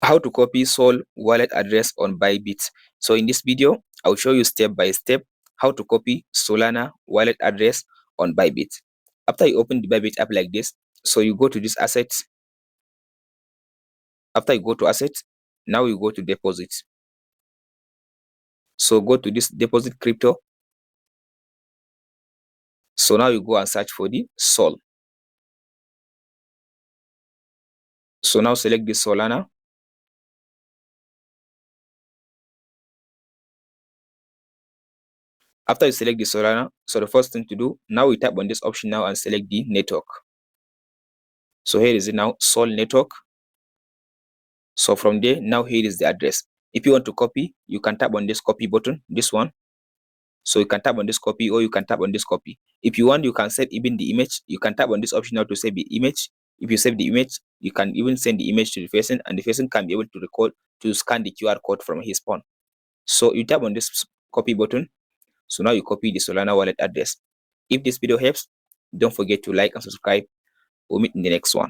How to copy Sol wallet address on Bybit. So in this video, I'll show you step by step how to copy Solana wallet address on Bybit. After you open the Bybit app like this, so you go to this asset. After you go to asset, now you go to deposit. So go to this deposit crypto. So now you go and search for the Sol. So now select the Solana. After you select the Solana, so the first thing to do, now we tap on this option now and select the network. So here is it now, Sol network. So from there, now here is the address. If you want to copy, you can tap on this copy button, this one. So you can tap on this copy or you can tap on this copy. If you want, you can save even the image. You can tap on this option now to save the image. If you save the image, you can even send the image to the person and the person can be able to record, to scan the QR code from his phone. So you tap on this copy button. So now you copy the Solana wallet address. If this video helps, don't forget to like and subscribe. We'll meet in the next one.